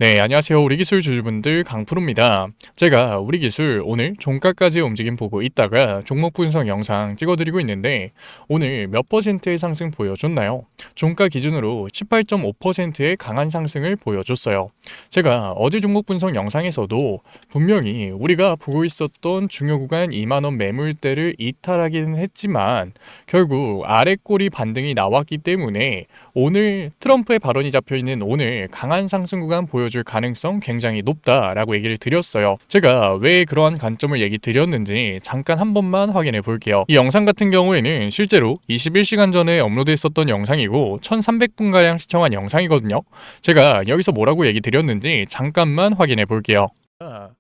네, 안녕하세요. 우리 기술 주주분들 강프로입니다. 제가 우리 기술 오늘 종가까지 움직임 보고 있다가 종목 분석 영상 찍어드리고 있는데 오늘 몇 퍼센트의 상승 보여줬나요? 종가 기준으로 18.5%의 강한 상승을 보여줬어요. 제가 어제 종목 분석 영상에서도 분명히 우리가 보고 있었던 중요 구간 2만원 매물대를 이탈하기는 했지만 결국 아래 꼬리 반등이 나왔기 때문에 오늘 트럼프의 발언이 잡혀있는 오늘 강한 상승 구간 보여줄 가능성 굉장히 높다라고 얘기를 드렸어요. 제가 왜 그러한 관점을 얘기 드렸는지 잠깐 한 번만 확인해 볼게요. 이 영상 같은 경우에는 실제로 21시간 전에 업로드했었던 영상이고 1300분가량 시청한 영상이거든요. 제가 여기서 뭐라고 얘기 드렸는지 잠깐만 확인해 볼게요.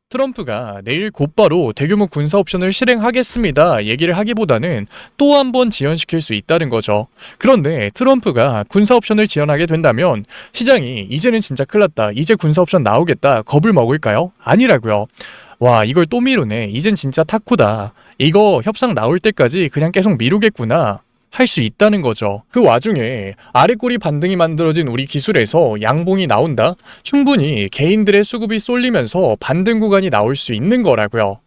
트럼프가 내일 곧바로 대규모 군사 옵션을 실행하겠습니다 얘기를 하기보다는 또 한 번 지연시킬 수 있다는 거죠. 그런데 트럼프가 군사 옵션을 지연하게 된다면 시장이 이제는 진짜 큰일 났다, 이제 군사 옵션 나오겠다 겁을 먹을까요? 아니라고요. 와, 이걸 또 미루네, 이젠 진짜 타코다, 이거 협상 나올 때까지 그냥 계속 미루겠구나 할 수 있다는 거죠. 그 와중에 아래꼬리 반등이 만들어진 우리 기술에서 양봉이 나온다? 충분히 개인들의 수급이 쏠리면서 반등 구간이 나올 수 있는 거라고요.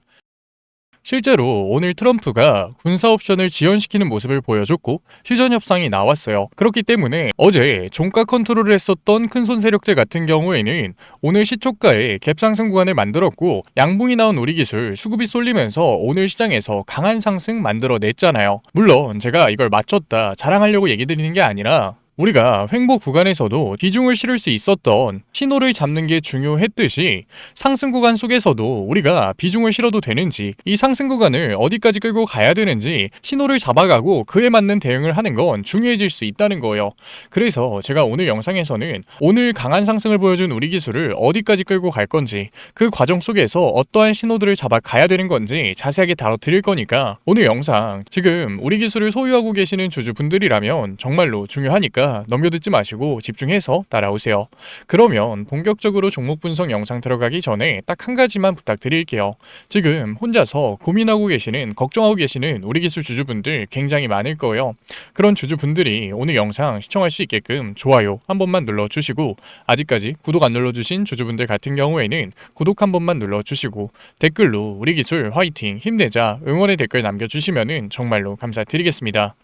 실제로 오늘 트럼프가 군사 옵션을 지연시키는 모습을 보여줬고 휴전 협상이 나왔어요. 그렇기 때문에 어제 종가 컨트롤을 했었던 큰손 세력들 같은 경우에는 오늘 시초가에 갭상승 구간을 만들었고 양봉이 나온 우리 기술 수급이 쏠리면서 오늘 시장에서 강한 상승 만들어냈잖아요. 물론 제가 이걸 맞췄다 자랑하려고 얘기 드리는 게 아니라 우리가 횡보 구간에서도 비중을 실을 수 있었던 신호를 잡는 게 중요했듯이 상승 구간 속에서도 우리가 비중을 실어도 되는지, 이 상승 구간을 어디까지 끌고 가야 되는지 신호를 잡아가고 그에 맞는 대응을 하는 건 중요해질 수 있다는 거예요. 그래서 제가 오늘 영상에서는 오늘 강한 상승을 보여준 우리 기술을 어디까지 끌고 갈 건지, 그 과정 속에서 어떠한 신호들을 잡아가야 되는 건지 자세하게 다뤄드릴 거니까 오늘 영상 지금 우리 기술을 소유하고 계시는 주주분들이라면 정말로 중요하니까 넘겨듣지 마시고 집중해서 따라오세요. 그러면 본격적으로 종목 분석 영상 들어가기 전에 딱 한 가지만 부탁드릴게요. 지금 혼자서 고민하고 계시는, 걱정하고 계시는 우리 기술 주주분들 굉장히 많을 거예요. 그런 주주분들이 오늘 영상 시청할 수 있게끔 좋아요 한 번만 눌러주시고, 아직까지 구독 안 눌러주신 주주분들 같은 경우에는 구독 한 번만 눌러주시고 댓글로 우리 기술 화이팅, 힘내자 응원의 댓글 남겨주시면 정말로 감사드리겠습니다.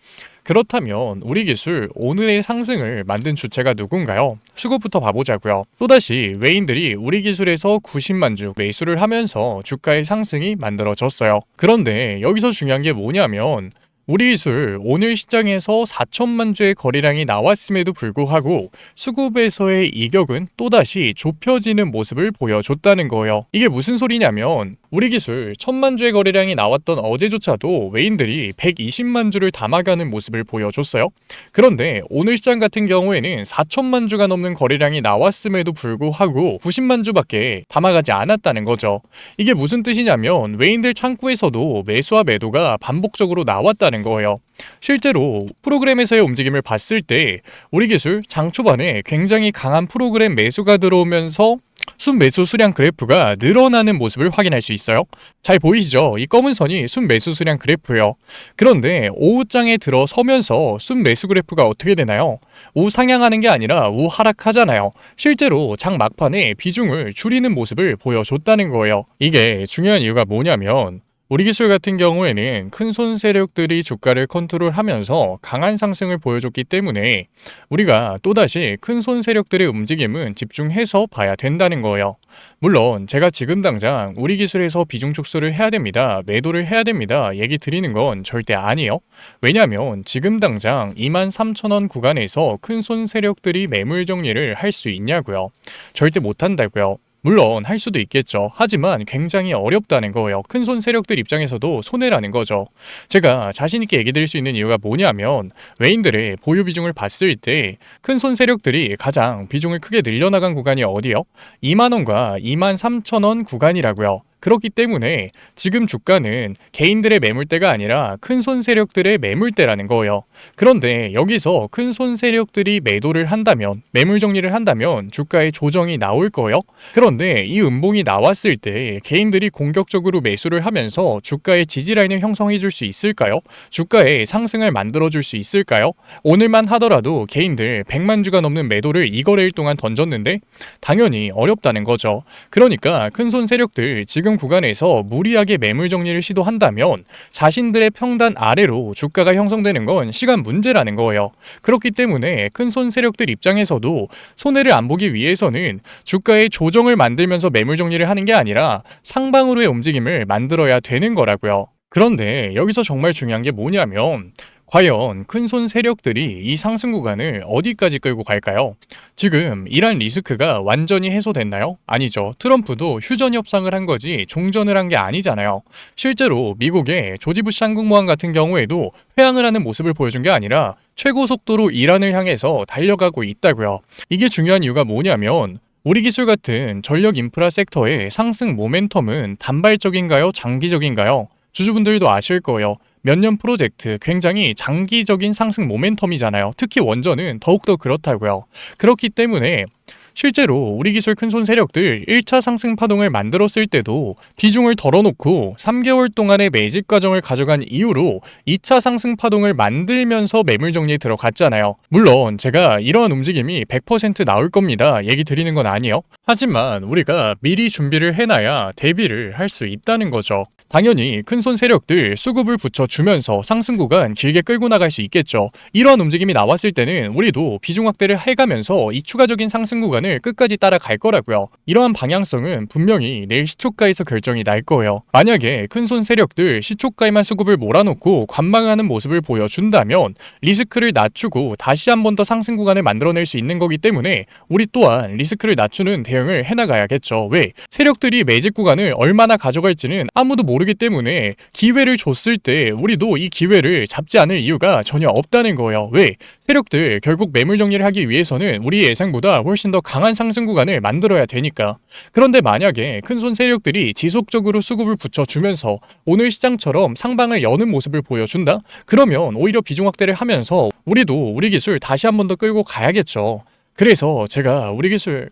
그렇다면 우리 기술 오늘의 상승을 만든 주체가 누군가요? 수급부터 봐보자고요. 또다시 외인들이 우리 기술에서 90만 주 매수를 하면서 주가의 상승이 만들어졌어요. 그런데 여기서 중요한 게 뭐냐면 우리 기술 오늘 시장에서 4천만 주의 거래량이 나왔음에도 불구하고 수급에서의 이격은 또다시 좁혀지는 모습을 보여줬다는 거예요. 이게 무슨 소리냐면 우리 기술 1000만 주의 거래량이 나왔던 어제조차도 외인들이 120만 주를 담아가는 모습을 보여줬어요. 그런데 오늘 시장 같은 경우에는 4천만 주가 넘는 거래량이 나왔음에도 불구하고 90만 주밖에 담아가지 않았다는 거죠. 이게 무슨 뜻이냐면 외인들 창구에서도 매수와 매도가 반복적으로 나왔다는 거예요. 실제로 프로그램에서의 움직임을 봤을 때 우리 기술 장 초반에 굉장히 강한 프로그램 매수가 들어오면서 순매수 수량 그래프가 늘어나는 모습을 확인할 수 있어요. 잘 보이시죠? 이 검은 선이 순매수 수량 그래프예요. 그런데 오후장에 들어서면서 순매수 그래프가 어떻게 되나요? 우상향하는 게 아니라 우하락하잖아요. 실제로 장 막판에 비중을 줄이는 모습을 보여줬다는 거예요. 이게 중요한 이유가 뭐냐면 우리 기술 같은 경우에는 큰손 세력들이 주가를 컨트롤하면서 강한 상승을 보여줬기 때문에 우리가 또다시 큰손 세력들의 움직임은 집중해서 봐야 된다는 거예요. 물론 제가 지금 당장 우리 기술에서 비중 축소를 해야 됩니다, 매도를 해야 됩니다 얘기 드리는 건 절대 아니에요. 왜냐하면 지금 당장 23,000원 구간에서 큰손 세력들이 매물 정리를 할 수 있냐고요? 절대 못한다고요. 물론 할 수도 있겠죠. 하지만 굉장히 어렵다는 거예요. 큰손 세력들 입장에서도 손해라는 거죠. 제가 자신있게 얘기 드릴 수 있는 이유가 뭐냐면 외인들의 보유 비중을 봤을 때 큰손 세력들이 가장 비중을 크게 늘려나간 구간이 어디요? 2만원과 23,000원 구간이라고요. 그렇기 때문에 지금 주가는 개인들의 매물대가 아니라 큰손 세력들의 매물대라는 거예요. 그런데 여기서 큰손 세력들이 매도를 한다면, 매물 정리를 한다면 주가의 조정이 나올 거예요. 그런데 이 음봉이 나왔을 때 개인들이 공격적으로 매수를 하면서 주가의 지지라인을 형성해 줄 수 있을까요? 주가의 상승을 만들어 줄 수 있을까요? 오늘만 하더라도 개인들 100만 주가 넘는 매도를 이 거래일 동안 던졌는데 당연히 어렵다는 거죠. 그러니까 큰손 세력들 지금 구간에서 무리하게 매물 정리를 시도한다면 자신들의 평단 아래로 주가가 형성되는 건 시간 문제라는 거예요. 그렇기 때문에 큰손 세력들 입장에서도 손해를 안 보기 위해서는 주가의 조정을 만들면서 매물 정리를 하는 게 아니라 상방으로의 움직임을 만들어야 되는 거라고요. 그런데 여기서 정말 중요한 게 뭐냐면 과연 큰손 세력들이 이 상승 구간을 어디까지 끌고 갈까요? 지금 이란 리스크가 완전히 해소됐나요? 아니죠. 트럼프도 휴전 협상을 한 거지 종전을 한 게 아니잖아요. 실제로 미국의 조지 부시 한국모함 같은 경우에도 회항을 하는 모습을 보여준 게 아니라 최고 속도로 이란을 향해서 달려가고 있다고요. 이게 중요한 이유가 뭐냐면 우리 기술 같은 전력 인프라 섹터의 상승 모멘텀은 단발적인가요? 장기적인가요? 주주분들도 아실 거예요. 몇 년 프로젝트 굉장히 장기적인 상승 모멘텀이잖아요. 특히 원전은 더욱더 그렇다고요. 그렇기 때문에 실제로 우리 기술 큰손 세력들 1차 상승 파동을 만들었을 때도 비중을 덜어놓고 3개월 동안의 매집 과정을 가져간 이후로 2차 상승 파동을 만들면서 매물 정리에 들어갔잖아요. 물론 제가 이러한 움직임이 100% 나올 겁니다. 얘기 드리는 건 아니에요. 하지만 우리가 미리 준비를 해놔야 대비를 할 수 있다는 거죠. 당연히 큰손 세력들 수급을 붙여주면서 상승 구간 길게 끌고 나갈 수 있겠죠. 이러한 움직임이 나왔을 때는 우리도 비중 확대를 해가면서 이 추가적인 상승 구간을 끝까지 따라갈 거라고요. 이러한 방향성은 분명히 내일 시초가에서 결정이 날 거예요. 만약에 큰손 세력들 시초가에만 수급을 몰아놓고 관망하는 모습을 보여준다면 리스크를 낮추고 다시 한 번 더 상승 구간을 만들어낼 수 있는 거기 때문에 우리 또한 리스크를 낮추는 대응을 해나가야겠죠. 왜? 세력들이 매집 구간을 얼마나 가져갈지는 아무도 모르기 때문에 기회를 줬을 때 우리도 이 기회를 잡지 않을 이유가 전혀 없다는 거예요. 왜? 세력들 결국 매물 정리를 하기 위해서는 우리 예상보다 훨씬 더 강한 상승 구간을 만들어야 되니까. 그런데 만약에 큰손 세력들이 지속적으로 수급을 붙여주면서 오늘 시장처럼 상방을 여는 모습을 보여준다? 그러면 오히려 비중 확대를 하면서 우리도 우리 기술 다시 한 번 더 끌고 가야겠죠. 그래서 제가 우리 기술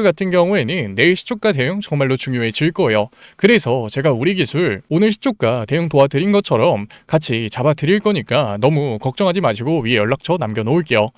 같은 경우에는 내일 시초가 대응 정말로 중요해질 거예요. 그래서 제가 우리 기술 오늘 시초가 대응 도와드린 것처럼 같이 잡아드릴 거니까 너무 걱정하지 마시고 위에 연락처 남겨놓을게요.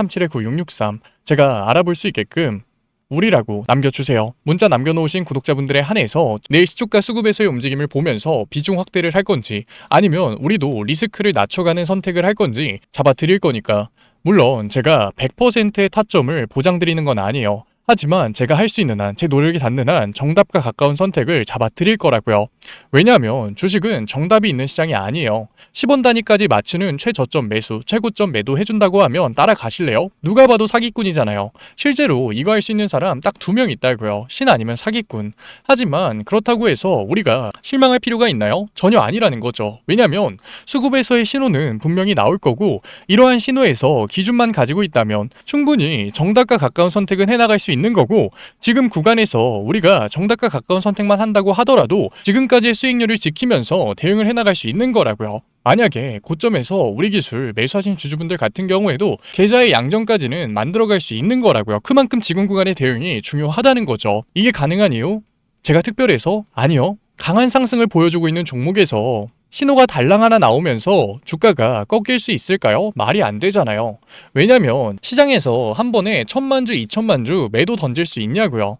010-8037-9663 제가 알아볼 수 있게끔 우리라고 남겨주세요. 문자 남겨놓으신 구독자분들에 한해서 내일 시초가 수급에서의 움직임을 보면서 비중 확대를 할 건지 아니면 우리도 리스크를 낮춰가는 선택을 할 건지 잡아드릴 거니까. 물론 제가 100%의 타점을 보장드리는 건 아니에요. 하지만 제가 할 수 있는 한, 제 노력이 닿는 한 정답과 가까운 선택을 잡아드릴 거라고요. 왜냐하면 주식은 정답이 있는 시장이 아니에요. 10원 단위까지 맞추는 최저점 매수, 최고점 매도 해준다고 하면 따라가실래요? 누가 봐도 사기꾼이잖아요. 실제로 이거 할 수 있는 사람 딱 2명 있다고요. 신 아니면 사기꾼. 하지만 그렇다고 해서 우리가 실망할 필요가 있나요? 전혀 아니라는 거죠. 왜냐하면 수급에서의 신호는 분명히 나올 거고 이러한 신호에서 기준만 가지고 있다면 충분히 정답과 가까운 선택은 해나갈 수 있는 거고 지금 구간에서 우리가 정답과 가까운 선택만 한다고 하더라도 지금까지의 수익률을 지키면서 대응을 해나갈 수 있는 거라고요. 만약에 고점에서 우리 기술 매수하신 주주분들 같은 경우에도 계좌의 양전까지는 만들어갈 수 있는 거라고요. 그만큼 지금 구간의 대응이 중요하다는 거죠. 이게 가능한 이유? 제가 특별해서? 아니요. 강한 상승을 보여주고 있는 종목에서 신호가 달랑 하나 나오면서 주가가 꺾일 수 있을까요? 말이 안 되잖아요. 왜냐면 시장에서 한 번에 1000만 주, 2000만 주 매도 던질 수 있냐고요.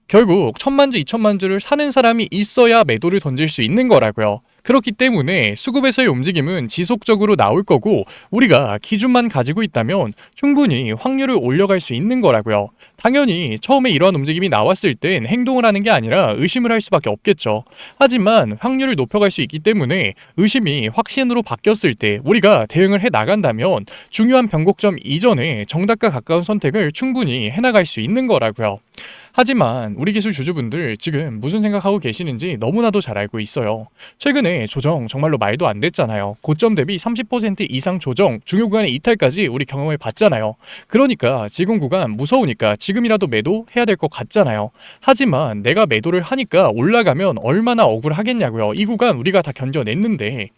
결국 1000만 주, 2000만 주를 사는 사람이 있어야 매도를 던질 수 있는 거라고요. 그렇기 때문에 수급에서의 움직임은 지속적으로 나올 거고 우리가 기준만 가지고 있다면 충분히 확률을 올려갈 수 있는 거라고요. 당연히 처음에 이러한 움직임이 나왔을 땐 행동을 하는 게 아니라 의심을 할 수밖에 없겠죠. 하지만 확률을 높여갈 수 있기 때문에 의심이 확신으로 바뀌었을 때 우리가 대응을 해 나간다면 중요한 변곡점 이전에 정답과 가까운 선택을 충분히 해나갈 수 있는 거라고요. 하지만 우리 기술 주주분들 지금 무슨 생각하고 계시는지 너무나도 잘 알고 있어요. 최근에 조정 정말로 말도 안 됐잖아요. 고점 대비 30% 이상 조정, 중요 구간의 이탈까지 우리 경험해 봤잖아요. 그러니까 지금 구간 무서우니까 지금이라도 매도해야 될 것 같잖아요. 하지만 내가 매도를 하니까 올라가면 얼마나 억울하겠냐고요. 이 구간 우리가 다 견뎌냈는데,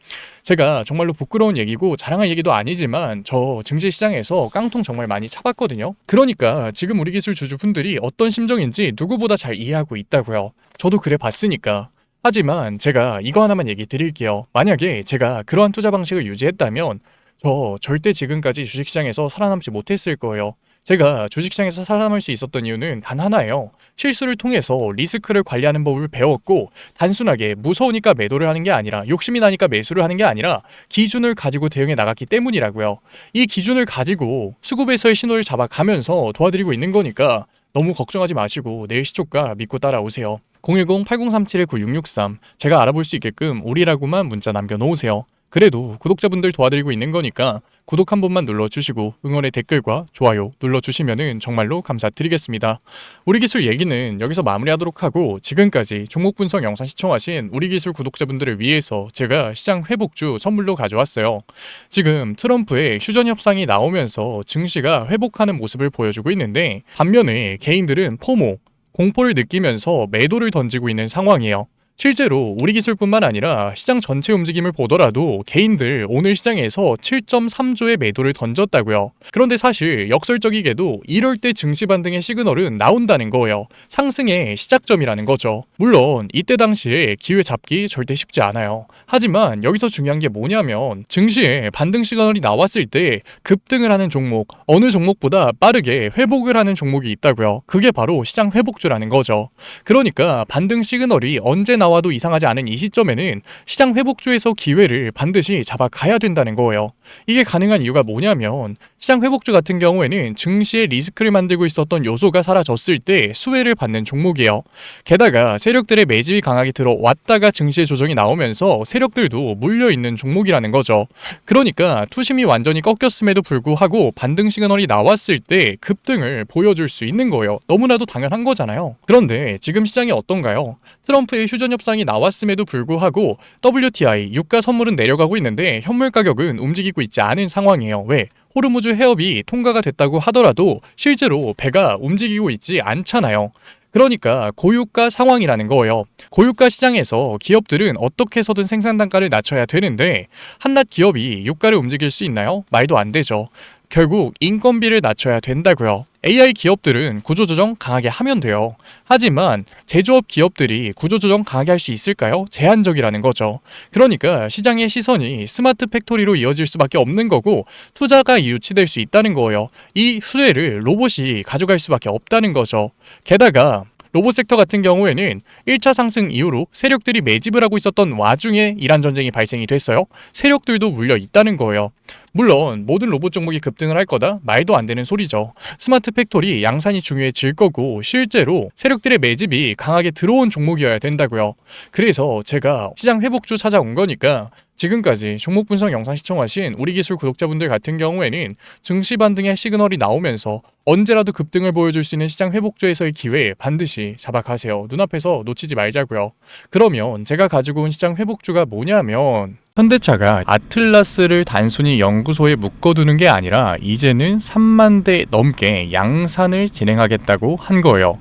제가 정말로 부끄러운 얘기고 자랑할 얘기도 아니지만 저 증시시장에서 깡통 정말 많이 차봤거든요. 그러니까 지금 우리 기술 주주분들이 어떤 심정인지 누구보다 잘 이해하고 있다고요. 저도 그래 봤으니까. 하지만 제가 이거 하나만 얘기 드릴게요. 만약에 제가 그러한 투자 방식을 유지했다면 저 절대 지금까지 주식시장에서 살아남지 못했을 거예요. 제가 주식시장에서 살아남을 수 있었던 이유는 단 하나예요. 실수를 통해서 리스크를 관리하는 법을 배웠고, 단순하게 무서우니까 매도를 하는 게 아니라, 욕심이 나니까 매수를 하는 게 아니라 기준을 가지고 대응해 나갔기 때문이라고요. 이 기준을 가지고 수급에서의 신호를 잡아가면서 도와드리고 있는 거니까 너무 걱정하지 마시고 내일 시초가 믿고 따라오세요. 010-8037-9663 제가 알아볼 수 있게끔 우리라고만 문자 남겨놓으세요. 그래도 구독자분들 도와드리고 있는 거니까 구독 한 번만 눌러주시고 응원의 댓글과 좋아요 눌러주시면 정말로 감사드리겠습니다. 우리 기술 얘기는 여기서 마무리하도록 하고, 지금까지 종목 분석 영상 시청하신 우리 기술 구독자분들을 위해서 제가 시장 회복주 선물로 가져왔어요. 지금 트럼프의 휴전 협상이 나오면서 증시가 회복하는 모습을 보여주고 있는데, 반면에 개인들은 포모, 공포를 느끼면서 매도를 던지고 있는 상황이에요. 실제로 우리 기술뿐만 아니라 시장 전체 움직임을 보더라도 개인들 오늘 시장에서 7.3조의 매도를 던졌다고요. 그런데 사실 역설적이게도 이럴 때 증시 반등의 시그널은 나온다는 거예요. 상승의 시작점이라는 거죠. 물론 이때 당시에 기회 잡기 절대 쉽지 않아요. 하지만 여기서 중요한 게 뭐냐면, 증시에 반등 시그널이 나왔을 때 급등을 하는 종목, 어느 종목보다 빠르게 회복을 하는 종목이 있다고요. 그게 바로 시장 회복주라는 거죠. 그러니까 반등 시그널이 언제 나와도 이상하지 않은 이 시점에는 시장 회복주에서 기회를 반드시 잡아가야 된다는 거예요. 이게 가능한 이유가 뭐냐면, 시장 회복주 같은 경우에는 증시의 리스크를 만들고 있었던 요소가 사라졌을 때 수혜를 받는 종목이에요. 게다가 세력들의 매집이 강하게 들어왔다가 증시의 조정이 나오면서 세력들도 물려있는 종목이라는 거죠. 그러니까 투심이 완전히 꺾였음에도 불구하고 반등 시그널이 나왔을 때 급등을 보여줄 수 있는 거예요. 너무나도 당연한 거잖아요. 그런데 지금 시장이 어떤가요? 트럼프의 휴전 협상이 나왔음에도 불구하고 WTI, 유가 선물은 내려가고 있는데 현물 가격은 움직이고 있지 않은 상황이에요. 왜? 호르무즈 해협이 통과가 됐다고 하더라도 실제로 배가 움직이고 있지 않잖아요. 그러니까 고유가 상황이라는 거예요. 고유가 시장에서 기업들은 어떻게 해서든 생산 단가를 낮춰야 되는데, 한낱 기업이 유가를 움직일 수 있나요? 말도 안 되죠. 결국 인건비를 낮춰야 된다고요. AI 기업들은 구조조정 강하게 하면 돼요. 하지만 제조업 기업들이 구조조정 강하게 할 수 있을까요? 제한적이라는 거죠. 그러니까 시장의 시선이 스마트 팩토리로 이어질 수밖에 없는 거고, 투자가 유치될 수 있다는 거예요. 이 수혜를 로봇이 가져갈 수밖에 없다는 거죠. 게다가 로봇 섹터 같은 경우에는 1차 상승 이후로 세력들이 매집을 하고 있었던 와중에 이란 전쟁이 발생이 됐어요. 세력들도 물려 있다는 거예요. 물론 모든 로봇 종목이 급등을 할 거다? 말도 안 되는 소리죠. 스마트 팩토리 양산이 중요해질 거고, 실제로 세력들의 매집이 강하게 들어온 종목이어야 된다고요. 그래서 제가 시장 회복주 찾아온 거니까, 지금까지 종목 분석 영상 시청하신 우리 기술 구독자분들 같은 경우에는 증시 반등의 시그널이 나오면서 언제라도 급등을 보여줄 수 있는 시장 회복주에서의 기회 반드시 잡아가세요. 눈앞에서 놓치지 말자고요. 그러면 제가 가지고 온 시장 회복주가 뭐냐면, 현대차가 아틀라스를 단순히 연구소에 묶어두는 게 아니라 이제는 3만 대 넘게 양산을 진행하겠다고 한 거예요.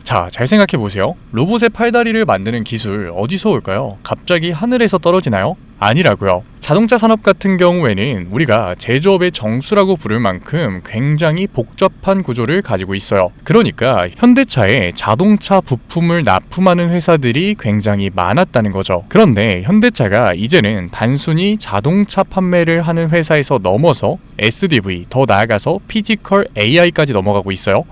자, 잘 생각해보세요. 로봇의 팔다리를 만드는 기술 어디서 올까요? 갑자기 하늘에서 떨어지나요? 아니라고요. 자동차 산업 같은 경우에는 우리가 제조업의 정수라고 부를 만큼 굉장히 복잡한 구조를 가지고 있어요. 그러니까 현대차에 자동차 부품을 납품하는 회사들이 굉장히 많았다는 거죠. 그런데 현대차가 이제는 단순히 자동차 판매를 하는 회사에서 넘어서 SDV, 더 나아가서 피지컬 AI까지 넘어가고 있어요.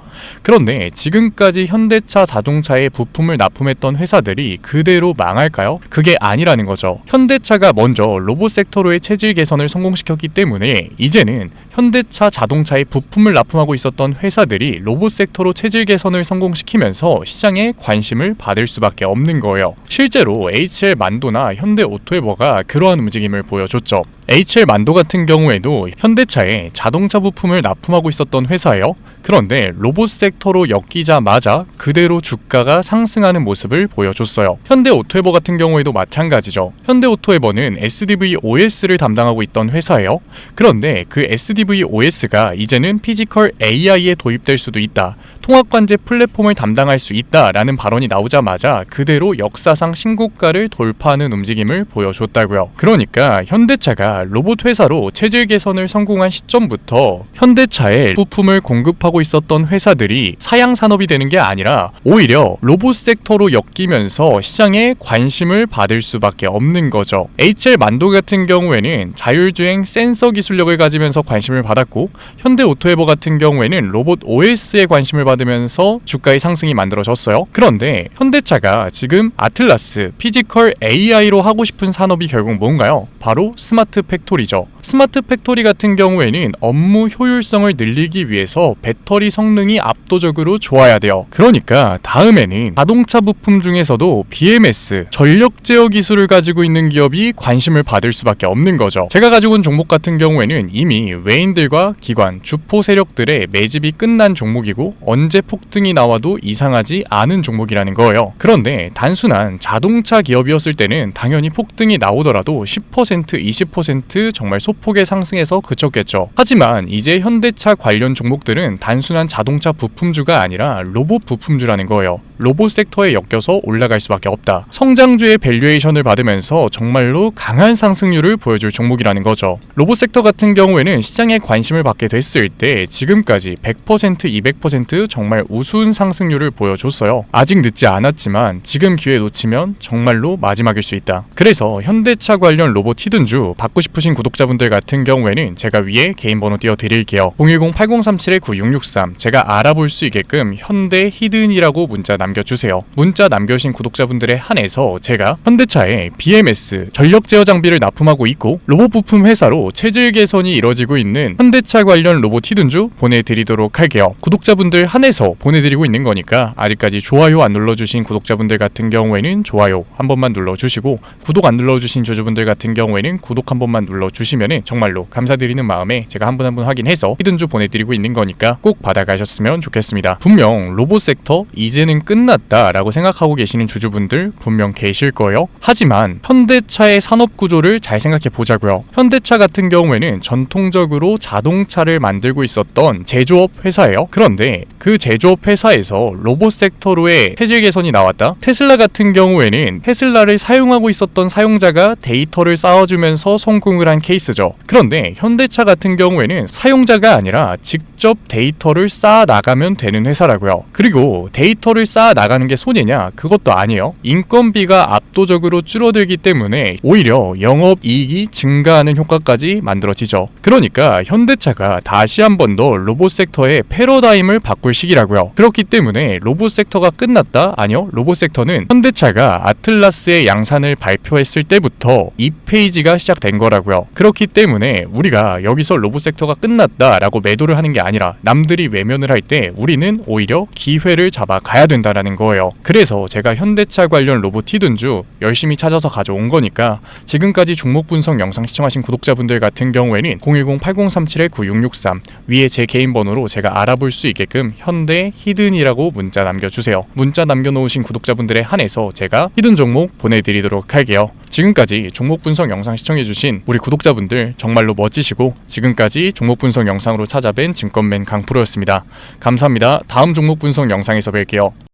그런데 지금까지 현대차 자동차에 부품을 납품했던 회사들이 그대로 망할까요? 그게 아니라는 거죠. 현대차가 먼저 로봇 섹터로의 체질 개선을 성공시켰기 때문에 이제는 현대차 자동차에 부품을 납품하고 있었던 회사들이 로봇 섹터로 체질 개선을 성공시키면서 시장에 관심을 받을 수밖에 없는 거예요. 실제로 HL 만도나 현대 오토웨버가 그러한 움직임을 보여줬죠. HL 만도 같은 경우에도 현대차에 자동차 부품을 납품하고 있었던 회사예요. 그런데 로봇 섹터로 엮이자마자 그대로 주가가 상승하는 모습을 보여줬어요. 현대오토에버 같은 경우에도 마찬가지죠. 현대오토에버는 SDV OS를 담당하고 있던 회사예요. 그런데 그 SDV OS가 이제는 피지컬 AI에 도입될 수도 있다. 통합관제 플랫폼을 담당할 수 있다라는 발언이 나오자마자 그대로 역사상 신고가를 돌파하는 움직임을 보여줬다고요. 그러니까 현대차가 로봇 회사로 체질 개선을 성공한 시점부터 현대차에 부품을 공급하고 있었던 회사들이 사양 산업이 되는 게 아니라 오히려 로봇 섹터로 엮이면서 시장에 관심을 받을 수밖에 없는 거죠. HL 만도 같은 경우에는 자율주행 센서 기술력을 가지면서 관심을 받았고, 현대오토에버 같은 경우에는 로봇 OS에 관심을 받으면서 주가의 상승이 만들어졌어요. 그런데 현대차가 지금 아틀라스, 피지컬 AI로 하고 싶은 산업이 결국 뭔가요? 바로 스마트 팩토리죠. 스마트 팩토리 같은 경우에는 업무 효율성을 늘리기 위해서 배터리 성능이 압도적으로 좋아야 돼요. 그러니까 다음에는 자동차 부품 중에서도 BMS, 전력 제어 기술을 가지고 있는 기업이 관심을 받을 수밖에 없는 거죠. 제가 가지고 온 종목 같은 경우에는 이미 외인들과 기관, 주포 세력들의 매집이 끝난 종목이고 언제 폭등이 나와도 이상하지 않은 종목이라는 거예요. 그런데 단순한 자동차 기업이었을 때는 당연히 폭등이 나오더라도 10%, 20% 정말 소폭의 상승에서 그쳤겠죠. 하지만 이제 현대차 관련 종목들은 단순한 자동차 부품주가 아니라 로봇 부품주라는 거예요. 로봇 섹터에 엮여서 올라갈 수밖에 없다. 성장주의 밸류에이션을 받으면서 정말로 강한 상승률을 보여줄 종목이라는 거죠. 로봇 섹터 같은 경우에는 시장에 관심을 받게 됐을 때 지금까지 100%, 200% 정말 우수한 상승률을 보여줬어요. 아직 늦지 않았지만 지금 기회 놓치면 정말로 마지막일 수 있다. 그래서 현대차 관련 로봇 히든주 받고 싶으신 구독자분들 같은 경우에는 제가 위에 개인 번호 띄워드릴게요. 010-8037-9663 제가 알아볼 수 있게끔 현대 히든이라고 문자 남겨주세요. 문자 남겨주신 구독자분들에 한해서 제가 현대차에 BMS, 전력 제어 장비를 납품하고 있고 로봇 부품 회사로 체질 개선이 이뤄지고 있는 현대차 관련 로봇 히든주 보내드리도록 할게요. 구독자분들 한해서 보내드리고 있는 거니까 아직까지 좋아요 안 눌러주신 구독자분들 같은 경우에는 좋아요 한 번만 눌러주시고, 구독 안 눌러주신 주주분들 같은 경우에는 구독 한 번만 눌러주시면은 정말로 감사드리는 마음에 제가 한 분 한 분 확인해서 히든주 보내드리고 있는 거니까 꼭 받아가셨으면 좋겠습니다. 분명 로봇 섹터 이제는 끝났다 라고 생각하고 계시는 주주분들 분명 계실 거예요. 하지만 현대차의 산업 구조를 잘 생각해 보자고요. 현대차 같은 경우에는 전통적으로 자동차를 만들고 있었던 제조업 회사예요. 그런데 그 제조업 회사에서 로봇 섹터로의 체질 개선이 나왔다. 테슬라 같은 경우에는 테슬라를 사용하고 있었던 사용자가 데이터를 쌓아주면서 성공을 한 케이스죠. 그런데 현대차 같은 경우에는 사용자가 아니라 직접 데이터를 쌓아 나가면 되는 회사라고요. 그리고 데이터를 쌓아 나가는 게 손해냐? 그것도 아니에요. 인건비가 압도적으로 줄어들기 때문에 오히려 영업이익이 증가하는 효과까지 만들어지죠. 그러니까 현대차가 다시 한 번 더 로봇 섹터의 패러다임을 바꿀 시기라고요. 그렇기 때문에 로봇 섹터가 끝났다? 아니요. 로봇 섹터는 현대차가 아틀라스의 양산을 발표했을 때부터 2페이지가 시작된 거라고요. 그렇기 때문에 우리가 여기서 로봇 섹터가 끝났다라고 매도를 하는 게 아니라 남들이 외면을 할 때 우리는 오히려 기회를 잡아 가야 된다라는 거예요. 그래서 제가 현대차 관련 로봇 히든주 열심히 찾아서 가져온 거니까 지금까지 종목 분석 영상 시청하신 구독자분들 같은 경우에는 010-8037-9663 위에 제 개인 번호로 제가 알아볼 수 있게끔 현대 히든이라고 문자 남겨주세요. 문자 남겨놓으신 구독자분들에 한해서 제가 히든 종목 보내드리도록 할게요. 지금까지 종목 분석 영상 시청해주신 우리 구독자분들 정말로 멋지시고, 지금까지 종목 분석 영상으로 찾아뵌 증권맨 강프로였습니다. 감사합니다. 다음 종목 분석 영상에서 뵐게요.